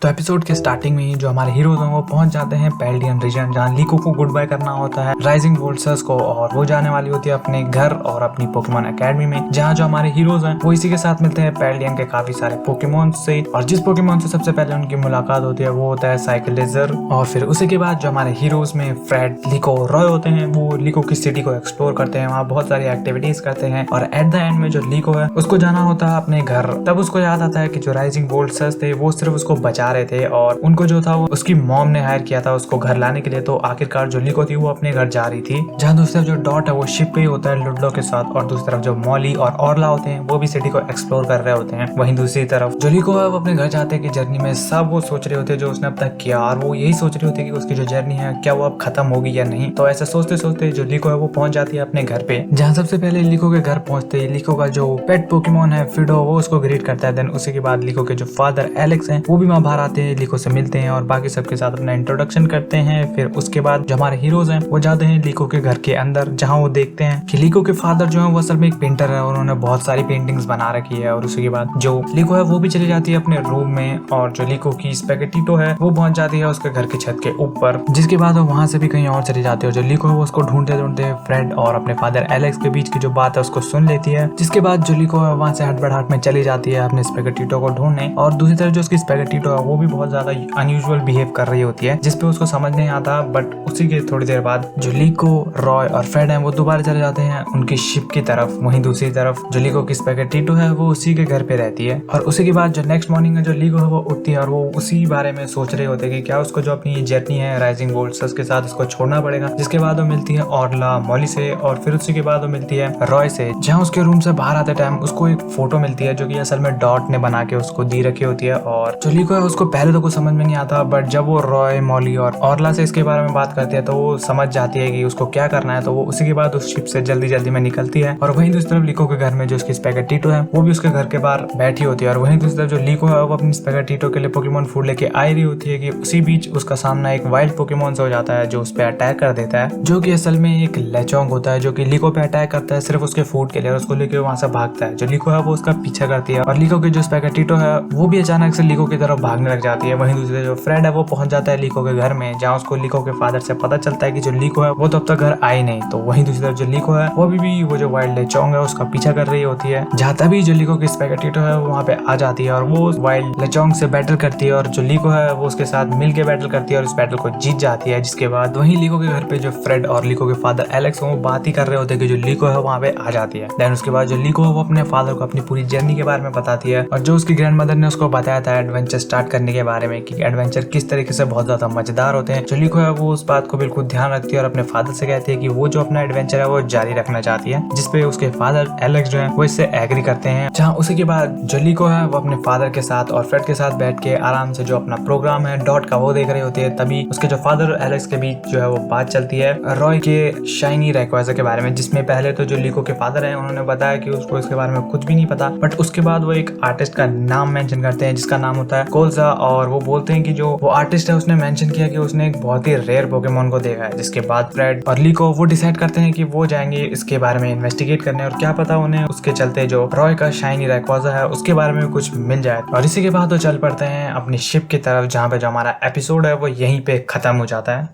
तो एपिसोड के स्टार्टिंग में ही जो हमारे हीरोज हैं वो पहुंच जाते हैं पैल्डियन रीजन, जहां लीको को गुड बाय करना होता है राइजिंग वोल्सर्स को, और वो जाने वाली होती है अपने घर और अपनी पोकेमॉन एकेडमी में, जहां जो हमारे हीरोज हैं वो इसी के साथ मिलते हैं पैल्डियन के काफी सारे पोकेमॉन से। और जिस पोकेमॉन से सबसे पहले उनकी मुलाकात होती है वो होता है साइकिलिजर। और फिर उसी के बाद जो हमारे हीरोज में फ्रेड, लीको, रॉय होते हैं वो लीको की सिटी को एक्सप्लोर करते हैं, वहाँ बहुत सारी एक्टिविटीज करते हैं। और एट द एंड में जो लीको है उसको जाना होता है अपने घर। तब उसको याद आता है कि जो राइजिंग वोल्सर्स थे वो सिर्फ उसको बचा रहे थे और उनको जो था वो उसकी मॉम ने हायर किया था उसको घर लाने के लिए। तो आखिरकार जो लीको थी वो अपने घर जा रही थी, जहाँ दूसरी तरफ जो डॉट है वो शिप पे ही होता है लुडलो के साथ, और दूसरी तरफ जो मॉली और ऑरला होते हैं वो भी सिटी को एक्सप्लोर कर रहे होते हैं। वहीं दूसरी तरफ जो लीको है वो अपने घर जाते की जर्नी में सब वो सोच रहे होते हैं जो उसने अब तक किया, और वो यही सोच रहे होते हैं कि उसकी जो जर्नी है क्या वो अब खत्म होगी या नहीं। तो ऐसा सोचते सोचते जो लीको है वो पहुंच जाती है अपने घर पे, जहाँ सबसे पहले लीको के घर पहुंचते ही लीको का जो पेट पोकेमॉन है फिडो वो उसको ग्रीट करता है। देन उसी के बाद लीको के जो फादर एलेक्स हैं वो भी वहाँ बाहर आते हैं, लीको से मिलते हैं और बाकी सबके साथ अपना इंट्रोडक्शन करते हैं। फिर उसके बाद जो हमारे हीरोज हैं वो जाते हैं लीको के घर के अंदर, जहाँ वो देखते हैं कि लीको के फादर जो है वो असल में एक पेंटर है और उन्होंने बहुत सारी पेंटिंग्स बना रखी है। और उसी के बाद जो लीको है वो भी चली जाती है अपने रूम में, और जो लीको की स्पैगेटिटो है वो पहुंच जाती है उसके घर की छत के ऊपर, जिसके बाद वो वहां से भी कहीं और चली जाती है। जो लीको है वो उसको ढूंढते ढूंढते फ्रेड और अपने फादर एलेक्स के बीच की जो बात है उसको सुन लेती है, जिसके बाद जो लीको है वहां से हड़बड़ाहट में चली जाती है अपने स्पैगेटिटो को ढूंढने। और दूसरी तरफ जो उसकी स्पैगेटिटो है वो भी बहुत ज्यादा अनयूजुअल बिहेव कर रही होती है, जिसपे उसको समझ नहीं आता। बट उसी के थोड़ी देर बाद जो लीको, रॉय और फ्रेड है वो दोबारा चले जाते हैं उनकी शिप की तरफ। वहीं दूसरी तरफ जो लीको की स्पैगेटिटो है वो उसी के घर पे रहती है। और उसी के बाद जो नेक्स्ट मॉर्निंग है जो लीको है वो उठती है और वो उसी बारे में सोच रहे होते हैं कि क्या उसको जो अपनी जर्नी है राइजिंग वोल्सर्स के साथ उसको छोड़ना पड़ेगा। जिसके बाद वो मिलती है ऑरला, मॉली से, और फिर उसी के बाद वो मिलती है रॉय से, जहाँ उसके रूम से बाहर आते टाइम उसको एक फोटो मिलती है जो कि असल में डॉट ने बना के उसको दी रखी होती है। और जो लीको है उसको पहले तो कुछ समझ में नहीं आता, बट जब वो रॉय, मॉली और ऑरला से इसके बारे में बात करती है तो वो समझ जाती है कि उसको क्या करना है। तो वो उसी के बाद उस शिप से जल्दी जल्दी में निकलती है। और वहीं दूसरी तरफ लीको के घर में जो उसकी स्पैगेटिटो है वो भी उसके घर के बाहर बैठी होती है। और वहीं दूसरी तरफ जो लीको है वो अपनी स्पैगेटिटो के लिए पोकेमॉन फूड लेके आई रही होती है कि उसी बीच उसका सामना एक वाइल्ड पोकेमॉन से हो जाता है जो उस पे अटैक कर देता है, जो कि असल में एक लेचोंग होता है जो कि लीको पे अटैक करता है सिर्फ उसके फूड के लिए, और उसको लेके वहां से भागता है। जो लीको है वो उसका पीछा करती है और लीको की जो स्पैगेटिटो है वो भी अचानक से लीको की तरफ भागने लग जाती है। वहीं दूसरे जो फ्रेड है वो पहुंच जाता है लीको के घर में, जहाँ उसको लीको के फादर से पता चलता है कि जो लीको है वो तो अब तक घर आई नहीं। तो वहीं दूसरी तरफ जो लीको है वो भी वो जो वाइल्ड लेचोंग है उसका पीछा कर रही होती है, जहाँ तभी जो लीको की स्पैगेटिटो है वो वहाँ पे आ जाती है और वो वाइल्ड लेचोंग से बैटल करती है। और जो लीको है वो उसके साथ मिलके बैटल करती है और उस बैटल को जीत जाती है। जिसके बाद वहीं लीको के घर पे जो फ्रेड और लीको के फादर एलेक्स वो बात ही कर रहे होते हैं कि जो लीको है वहाँ पे आ जाती है। देन उसके बाद जो लीको है वो अपने फादर को अपनी पूरी जर्नी के बारे में बताती है, और जो उसकी ग्रैंड मदर ने उसको बताया था एडवेंचर स्टार्ट करने के बारे में कि एडवेंचर किस तरीके से बहुत ज्यादा मजेदार होते हैं। जो लीको है वो उस बात को बिल्कुल ध्यान रखती है और अपने फादर से कहती है कि वो जो अपना एडवेंचर है वो जारी रखना चाहती है, जिसपे उसके फादर एलेक्स जो है वो इससे एग्री करते हैं। जहाँ उसी के बाद जो लीको है वो अपने फादर के साथ और फ्रेड के साथ बैठ के आराम से जो अपना प्रोग्राम है डॉट का वो देख रहे होते हैं। तभी उसके जो फादर एलेक्स के बीच जो है वो बात चलती है रॉय के शाइनी रेक्वाजा के बारे में, जिसमें पहले तो जो लीको के फादर है उन्होंने बताया कि उसको इसके बारे में कुछ भी नहीं पता, बट उसके बाद वो एक आर्टिस्ट का नाम मेंशन करते हैं जिसका नाम होता है कोल्जा, और वो बोलते हैं कि जो वो आर्टिस्ट है उसने मेंशन किया कि उसने एक बहुत ही रेयर पोकेमॉन को देखा है। जिसके बाद फ्रेड और लीको वो डिसाइड करते हैं कि वो जाएंगे इसके बारे में इन्वेस्टिगेट करने, और क्या पता उन्हें उसके चलते जो रॉय का शाइनी रेक्वाजा है उसके बारे में कुछ मिल जाए। और इसी के बाद वो चल पड़ते हैं अपनी शिप की तरफ, जहाँ पे जो हमारा एपिसोड है वो यहीं पे खत्म हो जाता है।